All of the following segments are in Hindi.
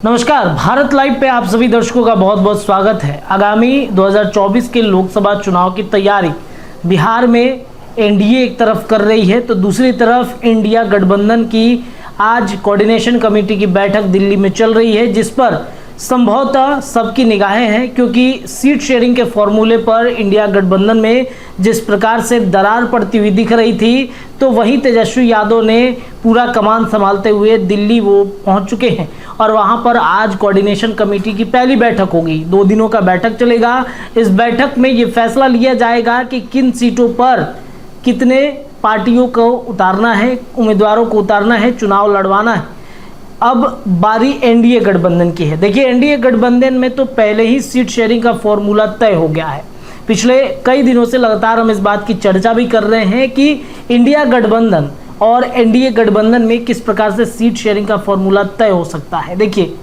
नमस्कार, भारत लाइव पे आप सभी दर्शकों का बहुत बहुत स्वागत है। आगामी 2024 के लोकसभा चुनाव की तैयारी बिहार में एनडीए एक तरफ कर रही है, तो दूसरी तरफ इंडिया गठबंधन की आज कोऑर्डिनेशन कमेटी की बैठक दिल्ली में चल रही है, जिस पर संभवतः सबकी निगाहें हैं, क्योंकि सीट शेयरिंग के फॉर्मूले पर इंडिया गठबंधन में जिस प्रकार से दरार पड़ती हुई दिख रही थी, तो वहीं तेजस्वी यादव ने पूरा कमान संभालते हुए दिल्ली वो पहुंच चुके हैं और वहां पर आज कोऑर्डिनेशन कमेटी की पहली बैठक होगी। 2 दिनों का बैठक चलेगा। इस बैठक में ये फैसला लिया जाएगा कि किन सीटों पर कितने पार्टियों को उतारना है, उम्मीदवारों को उतारना है, चुनाव लड़वाना है। अब बारी एनडीए गठबंधन की है। देखिए, एनडीए गठबंधन में तो पहले ही सीट शेयरिंग का फॉर्मूला तय हो गया है। पिछले कई दिनों से लगातार हम इस बात की चर्चा भी कर रहे हैं कि इंडिया गठबंधन और एनडीए गठबंधन में किस प्रकार से सीट शेयरिंग का फॉर्मूला तय हो सकता है। देखिए,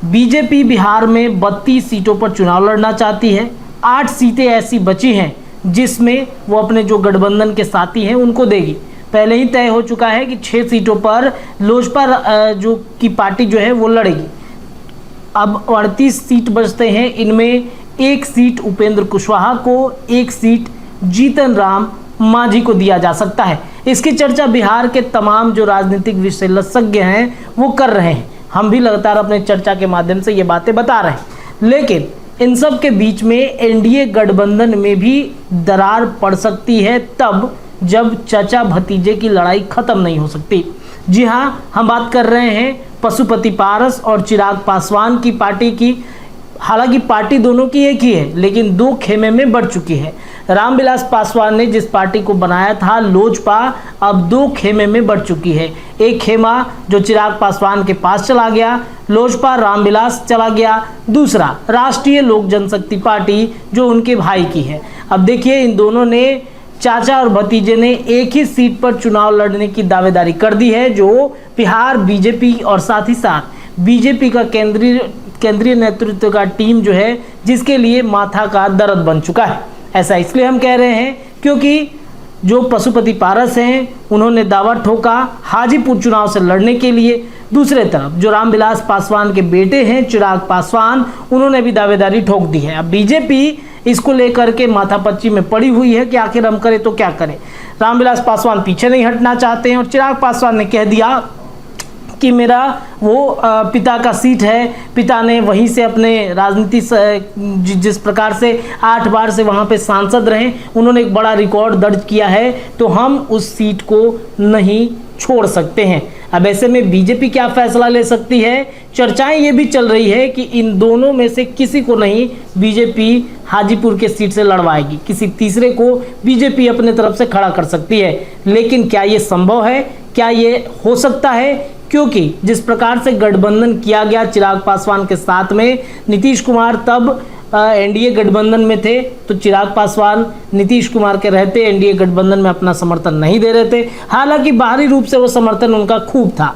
बीजेपी बिहार में 32 सीटों पर चुनाव लड़ना चाहती है। 8 सीटें ऐसी बची हैं जिसमें वो अपने जो गठबंधन के साथी हैं उनको देगी। पहले ही तय हो चुका है कि 6 सीटों पर लोजपा जो की पार्टी जो है वो लड़ेगी। अब 38 सीट बचते हैं। इनमें 1 सीट उपेंद्र कुशवाहा को, 1 सीट जीतन राम मांझी को दिया जा सकता है। इसकी चर्चा बिहार के तमाम जो राजनीतिक विशेषज्ञ हैं वो कर रहे हैं। हम भी लगातार अपने चर्चा के माध्यम से ये बातें बता रहे हैं। लेकिन इन सब के बीच में एनडीए गठबंधन में भी दरार पड़ सकती है, तब जब चाचा भतीजे की लड़ाई खत्म नहीं हो सकती। जी हाँ, हम बात कर रहे हैं पशुपति पारस और चिराग पासवान की पार्टी की। हालांकि पार्टी दोनों की एक ही है, लेकिन 2 खेमे में बढ़ चुकी है। रामविलास पासवान ने जिस पार्टी को बनाया था लोजपा, अब 2 खेमे में बढ़ चुकी है। एक खेमा जो चिराग पासवान के पास चला गया, लोजपा रामविलास चला गया। दूसरा राष्ट्रीय लोक जनशक्ति पार्टी जो उनके भाई की है। अब देखिए, इन दोनों ने, चाचा और भतीजे ने, एक ही सीट पर चुनाव लड़ने की दावेदारी कर दी है, जो बिहार बीजेपी और साथ ही साथ बीजेपी का केंद्रीय नेतृत्व का टीम जो है, जिसके लिए माथा का दर्द बन चुका है। ऐसा इसलिए हम कह रहे हैं क्योंकि जो पशुपति पारस हैं उन्होंने दावा ठोका हाजीपुर चुनाव से लड़ने के लिए। दूसरे तरफ जो रामविलास पासवान के बेटे हैं चिराग पासवान, उन्होंने भी दावेदारी ठोक दी है। अब बीजेपी इसको लेकर के माथापच्ची में पड़ी हुई है कि आखिर हम करें तो क्या करें। रामविलास पासवान पीछे नहीं हटना चाहते हैं और चिराग पासवान ने कह दिया कि मेरा वो पिता का सीट है, पिता ने वहीं से अपने राजनीति जिस प्रकार से 8 बार से वहाँ पे सांसद रहे, उन्होंने एक बड़ा रिकॉर्ड दर्ज किया है, तो हम उस सीट को नहीं छोड़ सकते हैं। अब ऐसे में बीजेपी क्या फैसला ले सकती है? चर्चाएं ये भी चल रही है कि इन दोनों में से किसी को नहीं बीजेपी हाजीपुर के सीट से लड़वाएगी, किसी तीसरे को बीजेपी अपने तरफ से खड़ा कर सकती है। लेकिन क्या ये संभव है? क्या ये हो सकता है? क्योंकि जिस प्रकार से गठबंधन किया गया चिराग पासवान के साथ में, नीतीश कुमार तब एनडीए गठबंधन में थे, तो चिराग पासवान नीतीश कुमार के रहते एनडीए गठबंधन में अपना समर्थन नहीं दे रहे थे। हालांकि बाहरी रूप से वो समर्थन उनका खूब था।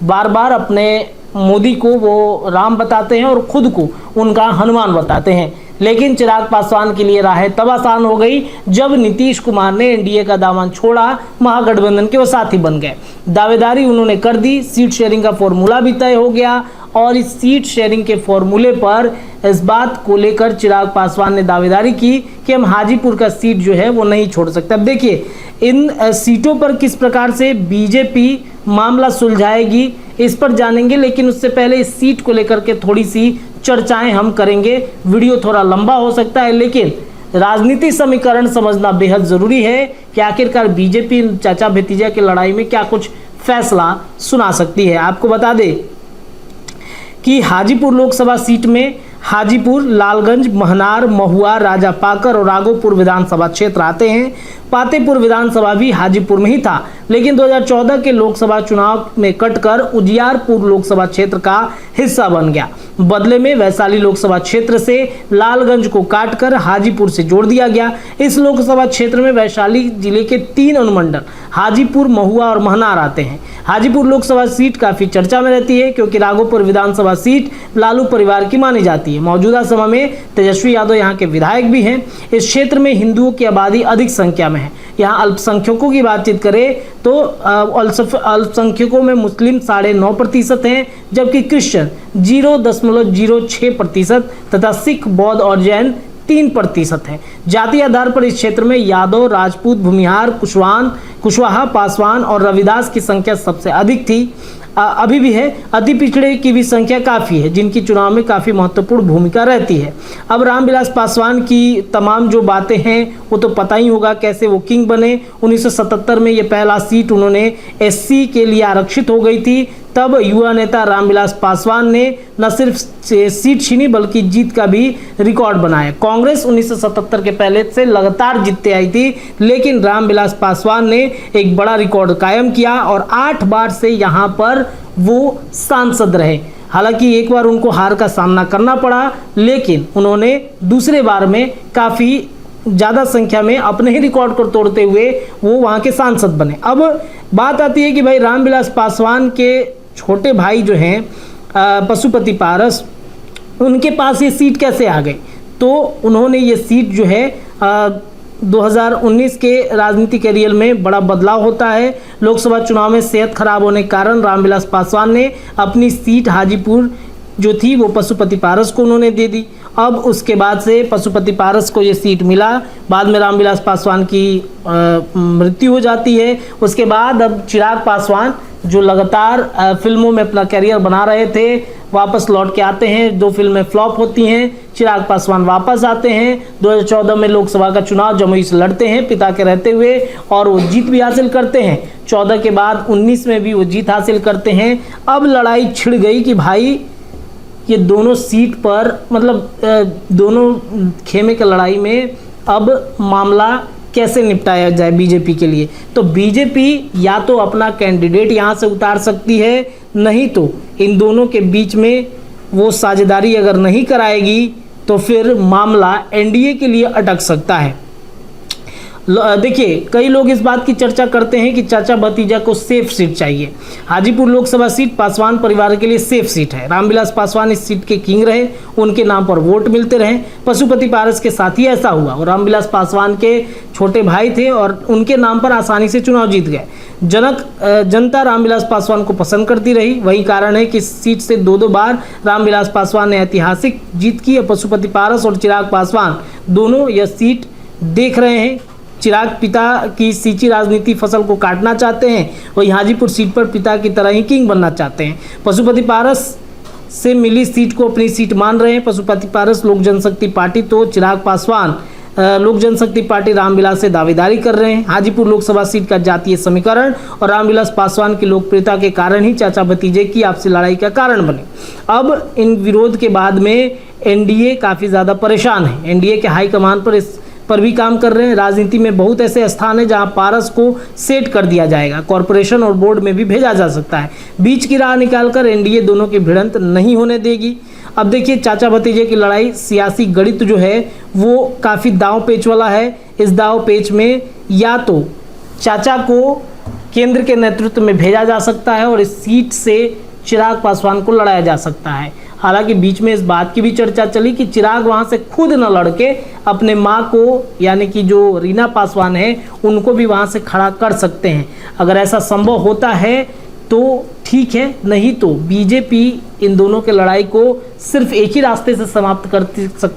बार बार अपने मोदी को वो राम बताते हैं और खुद को उनका हनुमान बताते हैं। लेकिन चिराग पासवान के लिए राहें तब आसान हो गई जब नीतीश कुमार ने एनडीए का दामन छोड़ा, महागठबंधन के वो साथी बन गए। दावेदारी उन्होंने कर दी, सीट शेयरिंग का फॉर्मूला भी तय हो गया और इस सीट शेयरिंग के फॉर्मूले पर इस बात को लेकर चिराग पासवान ने दावेदारी की कि हम हाजीपुर का सीट जो है वो नहीं छोड़ सकते। अब देखिए, इन सीटों पर किस प्रकार से बीजेपी मामला सुलझाएगी, इस पर जानेंगे। लेकिन उससे पहले इस सीट को लेकर के थोड़ी सी चर्चाएं हम करेंगे। वीडियो थोड़ा लंबा हो सकता है, लेकिन राजनीतिक समीकरण समझना बेहद जरूरी है कि आखिरकार बीजेपी चाचा भतीजा की लड़ाई में क्या कुछ फैसला सुना सकती है। आपको बता दें कि हाजीपुर लोकसभा सीट में हाजीपुर, लालगंज, महनार, महुआ, राजापाकर और राघोपुर विधानसभा क्षेत्र आते हैं। पातेपुर विधानसभा भी हाजीपुर में ही था, लेकिन 2014 के लोकसभा चुनाव में कटकर उजियारपुर लोकसभा क्षेत्र का हिस्सा बन गया। बदले में वैशाली लोकसभा क्षेत्र से लालगंज को काटकर हाजीपुर से जोड़ दिया गया। इस लोकसभा क्षेत्र में वैशाली जिले के 3 अनुमंडल हाजीपुर, महुआ और महनार आते हैं। हाजीपुर लोकसभा सीट काफी चर्चा में रहती है क्योंकि राघोपुर विधानसभा सीट लालू परिवार की मानी जाती है। मौजूदा समय में तेजस्वी यादव यहाँ के विधायक भी हैं। इस क्षेत्र में हिंदुओं की आबादी अधिक संख्या में है, यहाँ अल्पसंख्यकों की बातचीत करें तो अल्पसंख्यकों में मुस्लिम 9.5% हैं, जबकि क्रिश्चियन 0.06% तथा सिख, बौद्ध और जैन 3% है। जाति आधार पर इस क्षेत्र में यादव, राजपूत, भूमिहार, कुशवाहा, पासवान और रविदास की संख्या सबसे अधिक थी, अभी भी है। अति पिछड़े की भी संख्या काफ़ी है, जिनकी चुनाव में काफ़ी महत्वपूर्ण भूमिका रहती है। अब रामविलास पासवान की तमाम जो बातें हैं वो तो पता ही होगा, कैसे वो किंग बने। 1977 में ये पहला सीट उन्होंने एससी के लिए आरक्षित हो गई थी। तब युवा नेता रामविलास पासवान ने न सिर्फ सीट छीनी बल्कि जीत का भी रिकॉर्ड बनाया। कांग्रेस 1977 के पहले से लगातार जीतते आई थी, लेकिन रामविलास पासवान ने एक बड़ा रिकॉर्ड कायम किया और 8 बार से यहाँ पर वो सांसद रहे। हालांकि एक बार उनको हार का सामना करना पड़ा, लेकिन उन्होंने दूसरे बार में काफ़ी ज़्यादा संख्या में अपने ही रिकॉर्ड को तोड़ते हुए वो वहाँ के सांसद बने। अब बात आती है कि भाई रामविलास पासवान के छोटे भाई जो हैं पशुपति पारस, उनके पास ये सीट कैसे आ गई? तो उन्होंने ये सीट जो है 2019 के राजनीतिक करियर में बड़ा बदलाव होता है। लोकसभा चुनाव में सेहत खराब होने के कारण रामविलास पासवान ने अपनी सीट हाजीपुर जो थी वो पशुपति पारस को उन्होंने दे दी। अब उसके बाद से पशुपति पारस को ये सीट मिला। बाद में रामविलास पासवान की मृत्यु हो जाती है। उसके बाद अब चिराग पासवान जो लगातार फिल्मों में अपना करियर बना रहे थे, वापस लौट के आते हैं। 2 फिल्में फ्लॉप होती हैं, चिराग पासवान वापस आते हैं। 2014 में लोकसभा का चुनाव जमुई से लड़ते हैं पिता के रहते हुए और वो जीत भी हासिल करते हैं। 14 के बाद 19 में भी वो जीत हासिल करते हैं। अब लड़ाई छिड़ गई कि भाई ये दोनों सीट पर मतलब दोनों खेमे की लड़ाई में अब मामला कैसे निपटाया जाए बीजेपी के लिए। तो बीजेपी या तो अपना कैंडिडेट यहाँ से उतार सकती है, नहीं तो इन दोनों के बीच में वो साझेदारी अगर नहीं कराएगी तो फिर मामला एनडीए के लिए अटक सकता है। देखिए, कई लोग इस बात की चर्चा करते हैं कि चाचा भतीजा को सेफ सीट चाहिए। हाजीपुर लोकसभा सीट पासवान परिवार के लिए सेफ सीट है। रामविलास पासवान इस सीट के किंग रहे, उनके नाम पर वोट मिलते रहे। पशुपति पारस के साथ ही ऐसा हुआ और रामविलास पासवान के छोटे भाई थे और उनके नाम पर आसानी से चुनाव जीत गए। जनता रामविलास पासवान को पसंद करती रही। वही कारण है कि इस सीट से 2 बार रामविलास पासवान ने ऐतिहासिक जीत की। पशुपति पारस और चिराग पासवान दोनों यह सीट देख रहे हैं। चिराग पिता की सींची राजनीति फसल को काटना चाहते हैं, वही हाजीपुर सीट पर पिता की तरह ही किंग बनना चाहते हैं। पशुपति पारस से मिली सीट को अपनी सीट मान रहे हैं। पशुपति पारस लोक जनशक्ति पार्टी तो चिराग पासवान लोक जनशक्ति पार्टी रामविलास से दावेदारी कर रहे हैं। हाजीपुर लोकसभा सीट का जातीय समीकरण और रामविलास पासवान की लोकप्रियता के कारण ही चाचा भतीजे की आपसी लड़ाई का कारण बने। अब इन विरोध के बाद में एनडीए काफ़ी ज़्यादा परेशान है। एनडीए के हाईकमान पर इस पर भी काम कर रहे हैं। राजनीति में बहुत ऐसे स्थान हैं जहां पारस को सेट कर दिया जाएगा, कॉरपोरेशन और बोर्ड में भी भेजा जा सकता है। बीच की राह निकालकर एनडीए दोनों की भिड़ंत नहीं होने देगी। अब देखिए, चाचा भतीजे की लड़ाई सियासी गणित जो है वो काफ़ी दांव पेच वाला है। इस दांव पेच में या तो चाचा को केंद्र के नेतृत्व में भेजा जा सकता है और इस सीट से चिराग पासवान को लड़ाया जा सकता है। हालांकि बीच में इस बात की भी चर्चा चली कि चिराग वहां से खुद न लड़के अपने मां को यानी कि जो रीना पासवान है उनको भी वहां से खड़ा कर सकते हैं। अगर ऐसा संभव होता है तो ठीक है, नहीं तो बीजेपी इन दोनों के लड़ाई को सिर्फ एक ही रास्ते से समाप्त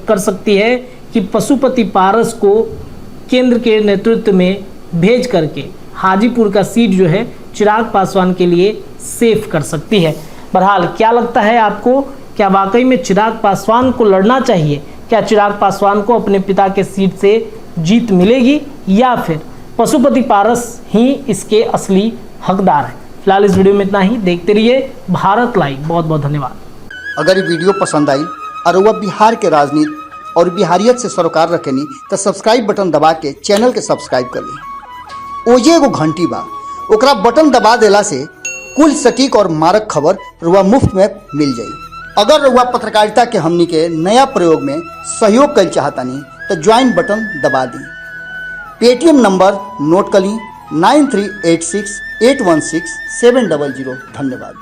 कर सकती है कि पशुपति पारस को केंद्र के नेतृत्व में भेज करके हाजीपुर का सीट जो है चिराग पासवान के लिए सेफ कर सकती है। बहरहाल क्या लगता है आपको, क्या वाकई में चिराग पासवान को लड़ना चाहिए? क्या चिराग पासवान को अपने पिता के सीट से जीत मिलेगी या फिर पशुपति पारस ही इसके असली हकदार है? फिलहाल इस वीडियो में इतना ही। देखते रहिए भारत लाइव। बहुत बहुत धन्यवाद। अगर ये वीडियो पसंद आई और वह बिहार के राजनीति और बिहारियत से सरोकार रखेनी तो सब्सक्राइब बटन दबा के चैनल के सब्सक्राइब कर ली। ओजे एगो घंटी बा, ओकरा बटन दबा देला से कुल सटीक और मारक खबर रुआ मुफ्त में मिल जाई। अगर रुआ पत्रकारिता के हमनी के नया प्रयोग में सहयोग कर चाहतानी तो ज्वाइन बटन दबा दी। पेटीएम नंबर नोट कर ली 9386816700। धन्यवाद।